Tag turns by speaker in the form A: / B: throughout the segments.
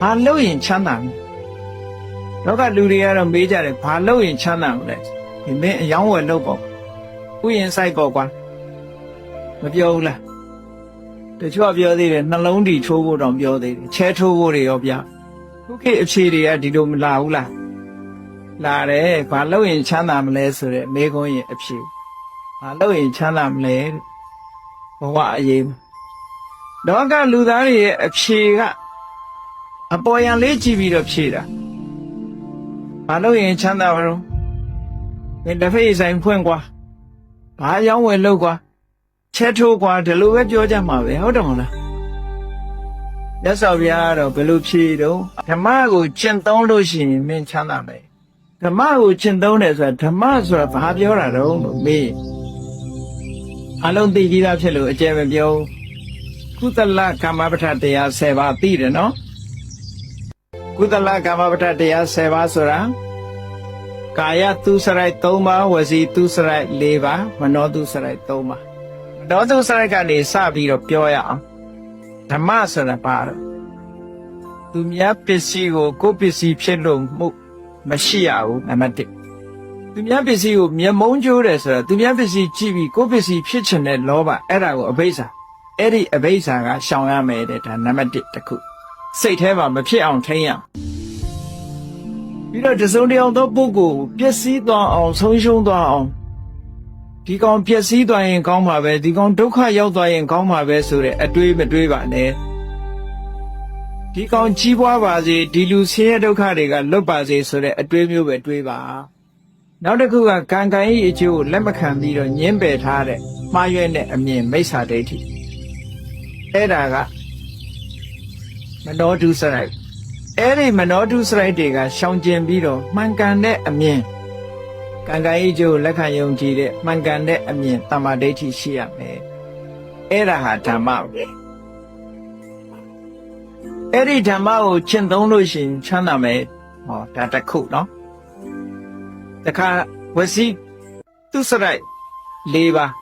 A: ဘာလို့ရင်ချမ်းသာလဲလောကလူတွေကတော့မေးကြတယ်ဘာလို့ရင်ချမ်းသာမလဲဒီမင်းအယောင်းဝယ်လုပ်ပေါ့ဥယျာဉ်ဆိုင်ပေါ့ကွာမပြောဘူးလားတချို့ပြောသေးတယ်နှလုံးတီထိုးဖို့တော့ပြောသေးတယ်ချဲထိုးဖို့တွေရောဗျခုခေတ်အဖြေတွေကဒီလိုမလာဘူးလားလာတယ်ဘာလို့ရင်ချမ်းသာမလဲဆိုတဲ့မေးခွန်းရဲ့အဖြေဘာလို့ရင်ချမ်းသာမလဲဘဝအရေးလောကလူသားတွေရဲ့အဖြေကအပေါ်ယံလေးကြည့်ပြီးတော့ဖြေတာဘာလို့ရင်ချမ်းသာပါတော့မင်းတစ်ဖက်ဆိုင်ဖွင့်ကွာဘာရောင်းဝယ်လုပ်ကွာချဲထိုးကွာဒီလိုပဲပြောကြမှာပဲဟုတ်တယ်မလားမြတ်စွာဘုရားကတော့ဘယ်လိုဖြေတော့ဓမ္မကိုကျင့်သုံးလို့ရှိရင်မင်းချမ်းသာမယ်ဓမ္မကိုကျင့်သုံးတယ်ဆိုတာဓမ္မဆိုတာဘာပြောတာတော့လို့မေးအလုံးသိကြတာဖြစ်လို့အကျယ်မပြောကုသလကာမပဋ္ဌတရား10ပါးသိတယ်နော်ကုသလကာမပဋ္ဌတရား10ပါးဆိုတာကာယသူစရိုက်3ပါးဝစီသူစရိုက်4ပါးမနောသူစရိုက်3ပါးမနောသူစရိုက်ကနေစပြီးတော့ပြောရအောင်ဓမ္မဆိုတာဘာလဲသူများပစ္စည်းကိုကိုယ်ပစ္စည်းဖြစ်လို့မှုမရှိရဘူးနံပါတ်1သူများပစ္စည်းကိုမျက်မုံးကျိုးတယ်ဆိုတာသူများပစ္စည်းကြည့်ပြီးကိုယ်ပစ္စည်းဖြစ်ချင်တဲ့လောဘအဲ့ဒါကိုအဘိဓါအဲ့ဒီအဘိဓါကရှောင်ရမယ်တဲ့ဒါနံပါတ်1တစ်ခုစိတ်ထဲမှာမဖြစ်အောင်ထိန်းရပြီးတော့တစုံတယောက်သောပုဂ္ဂိုလ်ပျက်စီးသွားအောင်ဆုံးရှုံးသွားအောင်ဒီကောင်ပျက်စီးသွားရင်ကောင်းပါပဲဒီကောင်ဒုက္ခရောက်သွားရင်ကောင်းပါပဲဆိုတဲ့အတွေးမတွေးပါနဲ့ဒီကောင်ကြီးပွားပါစေဒီလူဆင်းရဲဒုက္ခတွေကလွတ်ပါစေဆိုတဲ့အတွေးမျိုးပဲတွေးပါနောက်တစ်ခုကကံကံဤအကျိုးကိုလက်မခံပြီးတော့ညှင်းပယ်ထားတဲ့မှားရွက်တဲ့အမြင်မိစ္ဆာဒိဋ္ဌိအဲ့ဒါကမနောဒုစရိုက်အဲ့ဒီမနောဒုစရိုက်တွေကရှောင်ကျဉ်ပြီးတော့မှန်ကန်တဲ့အမြင်ကံကံဤအကျိုးလက်ခံယုံကြည်တဲ့မှန်ကန်တဲ့အမြင်တမ္မာဒိဋ္ဌိရှိရမယ်အဲ့ဒါဟာဓမ္မပဲအဲ့ဒီဓမ္မကိုကျင့်သုံးလို့ရှိရင်ချမ်းသာမယ်ဟောဒါတစ်ခုနော်တခါဝစီသူစရိုက်4ပါး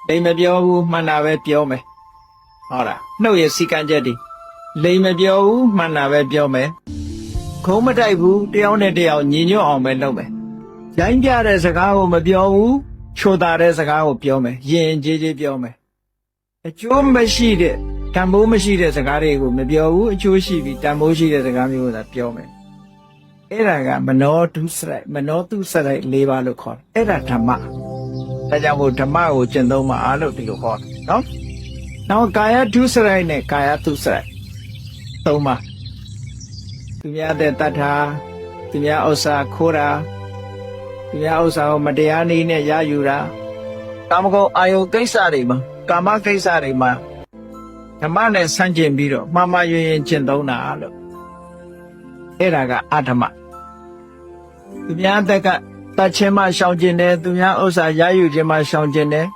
A: အိမ်မပြောဘူးမှန်တာပဲပြောမယ်ဟုတ်လားနှုတ်ရစီကံချက်တွေလိမ်မပြောဘူးမှန်တာပဲပြောမယ်ခုံးမတိုက်ဘူးတယောက်နဲ့တယောက်ညီညွတ်အောင်ပဲလုပ်မယ်ရိုင်းပြတဲ့စကားကိုမပြောဘူးချိုတာတဲ့စကားကိုပြောမယ်ရင်ကြေးကြေးပြောမယ်အကျိုးမရှိတဲ့တန်ဖိုးမရှိတဲ့စကားတွေကိုမပြောဘူးအကျိုးရှိပြီးတန်ဖိုးရှိတဲ့စကားမျိုးကိုသာပြောမယ်အဲ့ဒါကမနောဒုစရိုက်မနောတုစရိုက်4ပါးလို့ခေါ်တယ်အဲ့ဒါဓမ္မဒါကြောင့်မို့ဓမ္မကိုကျင့်သုံးမှာအားလို့ဒီလိုခေါ်တယ်နော်နောက်ကာယဒုစရိုက်နဲ့ကာယတုစရိုက်3ပါးသူများတဲ့တတ်တာသူများဥစ္စာခိုးတာသူများဥစ္စာကိုမတရားနည်းနဲ့ရယူတာကာမဂုဏ်အာယုကိစ္စတွေမှာကာမကိစ္စတွေမှာဓမ္မနဲ့ဆန့်ကျင်ပြီးတော့မှားမှားယွင်းယွင်းကျင့်သုံးတာလို့အဲ့ဒါကအဓမ္မသူများတက်ကတတ်ခြင်းမှရှောင်ကျင်တယ်သူများဥစ္စာရယူခြင်းမှရှောင်ကျင်တယ်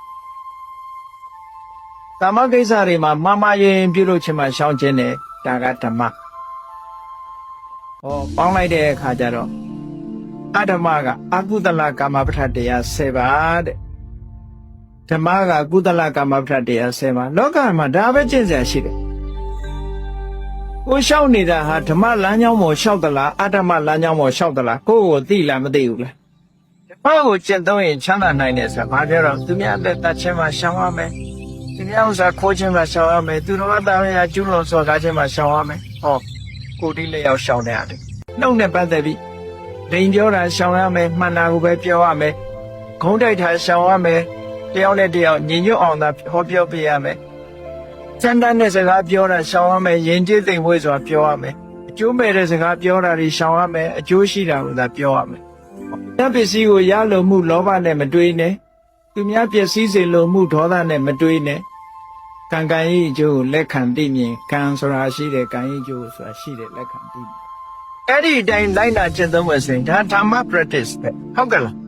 A: ကာမကိစ္စတွေမှာမှားမှားယွင်းယွင်းပြုလုပ်ခြင်းမှရှောင်ကျင်တယ်ဒါကဓမ္မပေါင်းလိုက်တဲ့အခါကျတော့အဓမ္မကအကုသလကာမပဋ္ဌတရား10ပါးတဲ့ဓမ္မကကုသလကာမပဋ္ဌတရား10ပါးလောကမှာဒါပဲကျင့်စရာရှိတယ်ကိုလျှောက်နေတာဟာဓမ္မလမ်းကြောင်းပေါ်လျှောက်သလားအဓမ္မလမ်းကြောင်းပေါ်လျှောက်သလားကိုယ့်ကိုသိလားမသိဘူးလားဓမ္မကိုကျင့်သုံးရင်ချမ်းသာနိုင်တယ်ဆိုတာဘာပြောတော့သူများအသက်တတ်ခြင်းမှရှောင်ရမယ်သူများဥစ္စာခိုးခြင်းမှရှောင်ရမယ်သူတော်သားများကျူးလွန်စော်ကားခြင်းမှရှောင်ရမယ်ကိုတိလက်ရောက်ရှောင်နေရတယ်နှုတ်နဲ့ပတ်သက်ပြီးဒိန်ပြောတာရှောင်ရမယ်မှန်တာကိုပဲပြောရမယ်ဂုံးတိုက်တာရှောင်ရမယ်တယောက်နဲ့တယောက်ညီညွတ်အောင်သာဟောပြောပြရမယ်စံတန်းတဲ့စကားပြောတာရှောင်ရမယ်ယဉ်ကျေးသိမ်မွေ့စွာပြောရမယ်အကျိုးမဲ့တဲ့စကားပြောတာတွေရှောင်ရမယ်အကျိုးရှိတာကိုသာပြောရမယ်သူများပစ္စည်းကိုရလိုမှုလောဘနဲ့မတွေးနဲ့သူများပစ္စည်းစေလိုမှုဒေါသနဲ့မတွေးနဲ့ကံကံဤအကျိုးကိုလက်ခံသိမြင်ကံဆိုတာရှိတယ်ကံဤအကျိုးဆိုတာရှိတယ်လက်ခံသိမြင်အဲ့ဒီအတိုင်းလိုက်နာကျင့်သုံးမယ်ဆိုရင်ဒါဓမ္မ practice ပဲဟုတ်ကဲ့လား